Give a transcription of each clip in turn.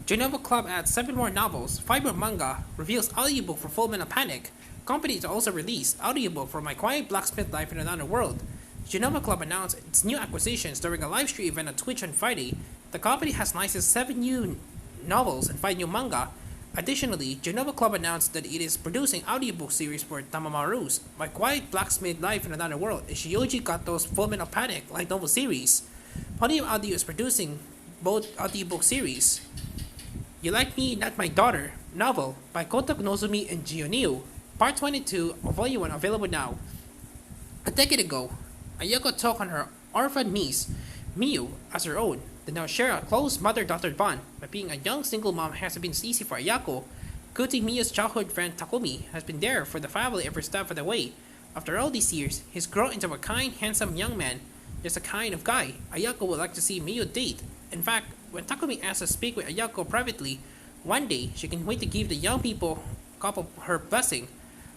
Genova Club adds 7 more novels, 5 more manga, reveals audiobook for Full Metal Panic. Company to also release audiobook for My Quiet Blacksmith Life in Another World. Genova Club announced its new acquisitions during a live stream event on Twitch on Friday. The company has licensed 7 new novels and 5 new manga. Additionally, Genova Club announced that it is producing audiobook series for Tamamaru's My Quiet Blacksmith Life in Another World and Shioji Kato's Full Metal Panic light novel series. Podium Audio is producing both audiobook series. You Like Me, Not My Daughter novel by Kota Nozumi and Gionio. Part 22 of Volume 1 available now. A decade ago, Ayako took on her orphan niece, Miyu, as her own. They now share a close mother-daughter bond. But being a young single mom hasn't been easy for Ayako. Kuti Miyu's childhood friend Takumi has been there for the family every step of the way. After all these years, he's grown into a kind, handsome young man. Just a kind of guy Ayako would like to see Miyu date. In fact, when Takumi asks to speak with Ayako privately, one day she can wait to give the young couple her blessing.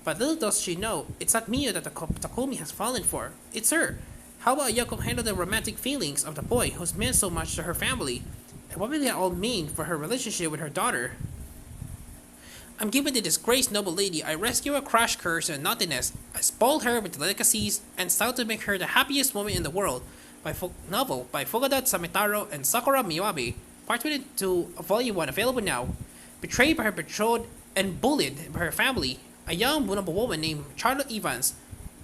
But little does she know, it's not Miyu that Takumi has fallen for. It's her. How will Ayako handle the romantic feelings of the boy who's meant so much to her family? And what will it all mean for her relationship with her daughter? I'm given the disgraced noble lady. I rescue her crash course and naughtiness. I spoil her with delicacies and style to make her the happiest woman in the world. Novel by Fugada Samitaro and Sakura Miyabi. Part 22 of Volume 1 available now. Betrayed by her betrothed and bullied by her family, a young vulnerable woman named Charlotte Evans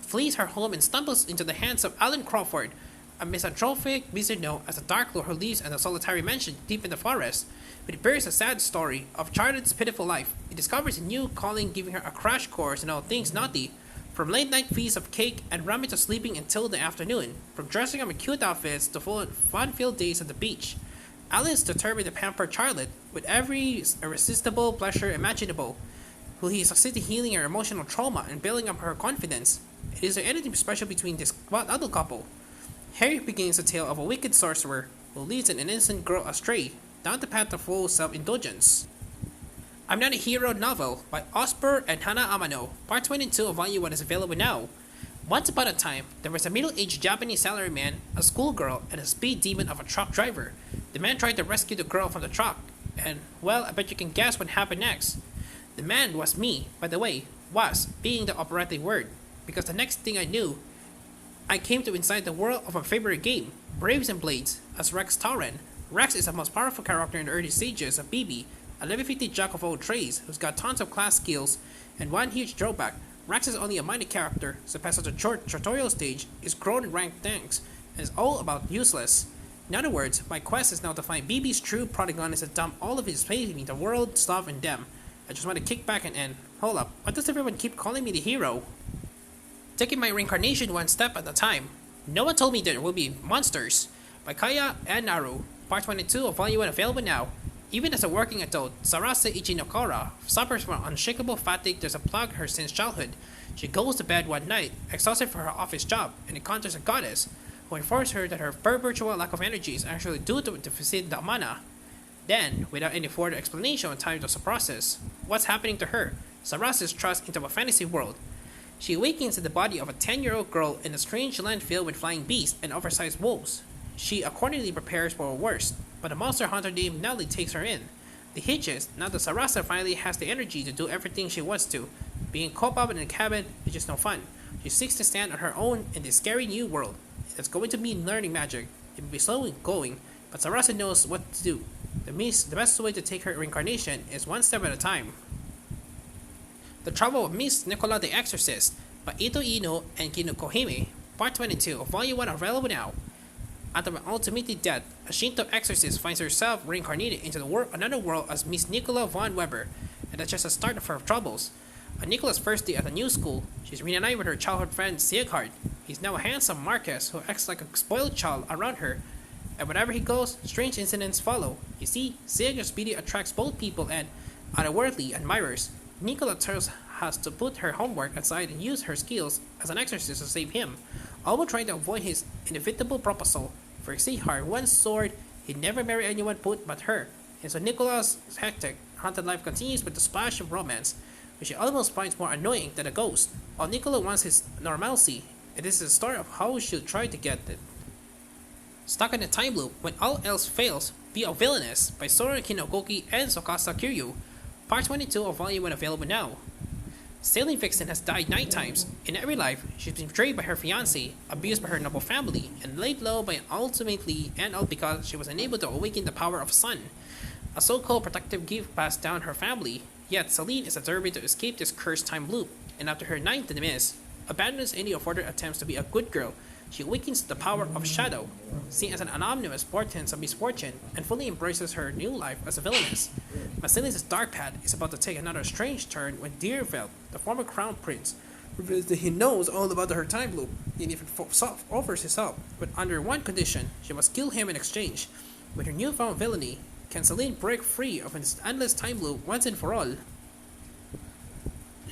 flees her home and stumbles into the hands of Alan Crawford, a misanthropic wizard known as the Dark Lord who lives in a solitary mansion deep in the forest. But it bears a sad story of Charlotte's pitiful life. It discovers a new calling, giving her a crash course in all things naughty. From late-night feasts of cake and ramen to sleeping until the afternoon. From dressing up in cute outfits to fun-filled days at the beach. Alan is determined to pamper Charlotte with every irresistible pleasure imaginable. Will he succeed in healing her emotional trauma and building up her confidence? Is there anything special between this adult couple? Harry begins the tale of a wicked sorcerer who leads an innocent girl astray down the path of full self-indulgence. I'm Not a Hero novel by Osper and Hana Amano. Part 22 of Volume 1 is available now. Once upon a time, there was a middle-aged Japanese salaryman, a schoolgirl, and a speed demon of a truck driver. The man tried to rescue the girl from the truck, and, well, I bet you can guess what happened next. The man was me, by the way, was being the operatic word, because the next thing I knew, I came to inside the world of my favorite game, Braves and Blades, as Rex Tauren. Rex is the most powerful character in the early stages of BB, a level 50 jack of all trades who's got tons of class skills, and one huge drawback, Rex is only a minor character, so past the short tutorial stage, is grown in ranked tanks, and is all about useless. In other words, my quest is now to find BB's true protagonist and dump all of his faith in the world, stuff, and them. I just want to kick back and end. Hold up, why does everyone keep calling me the hero? Taking my reincarnation one step at a time. No one told me there will be monsters. By Kaya and Naru. Part 22 of Volume 1 available now. Even as a working adult, Sarase Ichinokora suffers from unshakable fatigue that has plagued her since childhood. She goes to bed one night, exhausted for her office job, and encounters a goddess, who informs her that her perpetual lack of energy is actually due to deficit the mana. Then, without any further explanation on time to process what's happening to her, Sarase is thrust into a fantasy world. She awakens in the body of a 10-year-old girl in a strange land filled with flying beasts and oversized wolves. She accordingly prepares for the worst, but a monster hunter named Nelly takes her in. The hitch is, now that Sarasa finally has the energy to do everything she wants to. Being caught up in a cabin is just no fun. She seeks to stand on her own in this scary new world. It's going to mean learning magic. It will be slow going, but Sarasa knows what to do. The best way to take her reincarnation is one step at a time. The Trouble of Miss Nicola the Exorcist by Ito Ino and Kino Kohime. Part 22 of Volume 1 available now. After an ultimate death, a Shinto exorcist finds herself reincarnated into another world as Miss Nicola von Weber, and that's just the start of her troubles. On Nicola's first day at a new school, she's reunited with her childhood friend Sieghard. He's now a handsome Marquess who acts like a spoiled child around her, and wherever he goes, strange incidents follow. You see, Sieghard's beauty attracts both people and otherworldly admirers. Nicola has to put her homework aside and use her skills as an exorcist to save him, all while trying to avoid his inevitable proposal. For Sieghard once swore he'd never marry anyone but her, and so Nicola's hectic, haunted life continues with a splash of romance, which he almost finds more annoying than a ghost. While Nicola wants his normalcy, it is the story of how she'll try to get it. Stuck in a time loop, when all else fails, Be a Villainess by Sora Kinogoki and Sokasa Kiryu. Part 22 of Volume 1 available now. Sailing Vixen has died 9 times. In every life, she's been betrayed by her fiancé, abused by her noble family, and laid low by ultimately and all because she was unable to awaken the power of sun. A so-called protective gift passed down her family, yet Celine is determined to escape this cursed time loop, and after her 9th miss, abandons any of her attempts to be a good girl. She awakens to the power of shadow, seen as an anonymous portent of misfortune, and fully embraces her new life as a villainess. Vasilis' dark path is about to take another strange turn when Deerfeld, the former crown prince, reveals that he knows all about her time loop, and even offers his help, but under one condition: she must kill him in exchange. With her newfound villainy, can Celine break free of this endless time loop once and for all?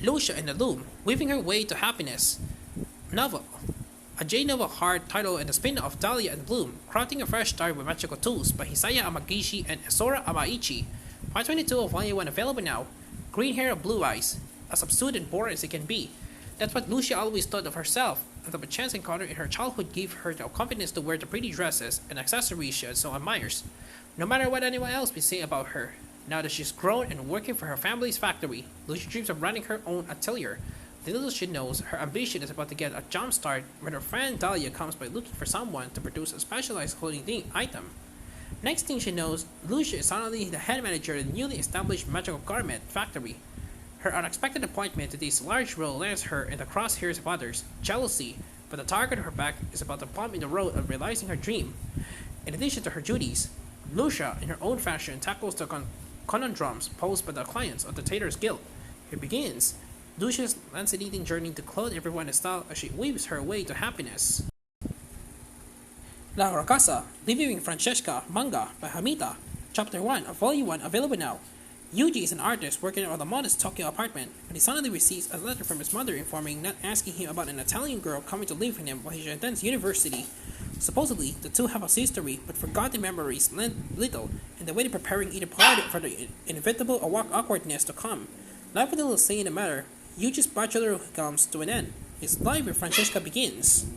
Lucia in the Loom, weaving her way to happiness. Novel. A J-novel hard title and the spin-off Dahlia and Bloom, crafting a fresh start with magical tools by Hisaya Amagishi and Esora Amaichi. Part 22 of Volume 1 available now. Green hair and blue eyes. As subdued and boring as it can be. That's what Lucia always thought of herself, and the chance encounter in her childhood gave her the confidence to wear the pretty dresses and accessories she so admires. No matter what anyone else may say about her, now that she's grown and working for her family's factory, Lucia dreams of running her own atelier. Little she knows, her ambition is about to get a jump start when her friend Dahlia comes by looking for someone to produce a specialized clothing item. Next thing she knows, Lucia is suddenly the head manager of the newly established magical garment factory. Her unexpected appointment to this large role lands her in the crosshairs of others, jealousy, but the target on her back is about to bump in the road of realizing her dream. In addition to her duties, Lucia, in her own fashion, tackles the conundrums posed by the clients of the Tailors Guild. Here begins Lucia's fascinating journey to clothe everyone in style as she weaves her way to happiness. La Rocasa, Living Francesca, Manga by Hamita, Chapter 1 of Volume 1 available now. Yuji is an artist working on the modest Tokyo apartment, but he suddenly receives a letter from his mother not asking him about an Italian girl coming to live with him while he attends university. Supposedly, the two have a history, but forgotten memories lend little, and they wait preparing either party for the inevitable awkwardness to come. Not with a little say in the matter, Yuji's bachelor comes to an end. His life with Francesca begins.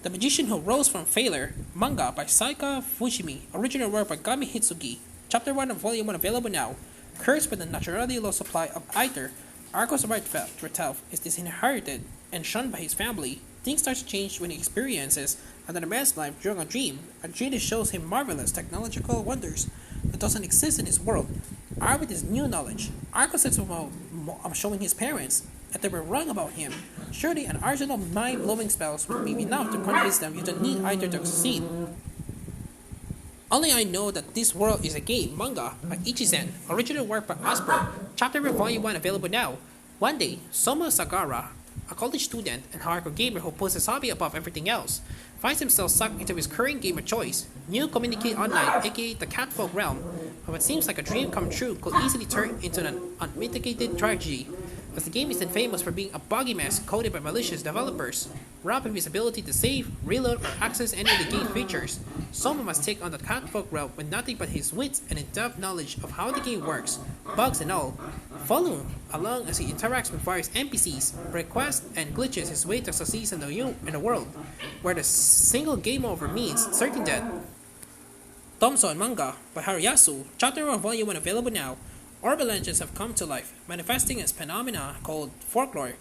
The Magician Who Rose from Failure, Manga by Saika Fushimi, original work by Gami Hitsugi, Chapter 1 of Volume 1 available now. Cursed with the naturally low supply of either, Arco's Retelf is disinherited and shunned by his family. Things start to change when he experiences another man's life during a dream that shows him marvelous technological wonders that doesn't exist in his world. Armed with his new knowledge, Arco sets about showing his parents that they were wrong about him. Surely an arsenal of mind-blowing spells would be enough to convince them you don't need either to succeed. Only I know that this world is a game, Manga by Ichizen, original work by Asper, Chapter 1 Volume 1 available now. One day, Soma Sagara, a college student and hardcore gamer who puts his hobby above everything else, finds himself sucked into his current game of choice, New Communicate Online, aka the Catfolk realm. But what seems like a dream come true could easily turn into an unmitigated tragedy, as the game is then famous for being a buggy mess coded by malicious developers. Robbed of his ability to save, reload, or access any of the game features, Soma must take on the Catfolk realm with nothing but his wits and in-depth knowledge of how the game works, bugs and all. Follow along as he interacts with various NPCs, requests, and glitches his way to succeed in the world, where the single game over means certain death. Thompson Manga by Harayasu, Chapter 1 Volume 1 available now. Orbital legends have come to life, manifesting as phenomena called folklore.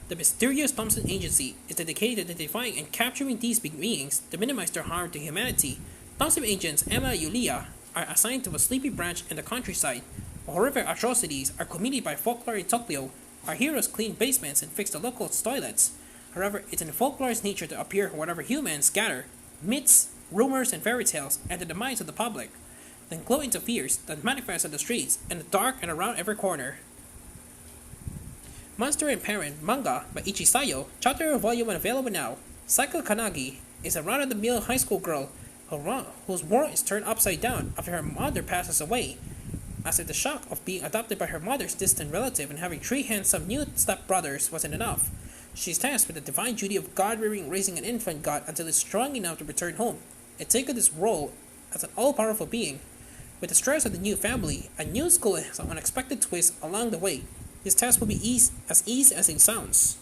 The mysterious Thompson Agency is dedicated to identifying and capturing these big beings to minimize their harm to humanity. Thompson agents Emma and Yulia are assigned to a sleepy branch in the countryside. While horrific atrocities are committed by folklore in Tokyo, our heroes clean basements and fix the local toilets. However, it's in folklore's nature to appear wherever humans gather. Myths, rumors, and fairy tales enter the minds of the public, then glow into fears that manifest on the streets, in the dark, and around every corner. Monster and Parent Manga by Ichisayo, Chapter 1 Volume 1 available now. Saiko Kanagi is a run-of-the-mill high school girl whose world is turned upside down after her mother passes away. As if the shock of being adopted by her mother's distant relative and having 3 handsome new stepbrothers wasn't enough, she is tasked with the divine duty of God-rearing raising an infant god until it's strong enough to return home, and take on this role as an all-powerful being. With the stress of the new family, a new school has an unexpected twist along the way. This task will be as easy as it sounds.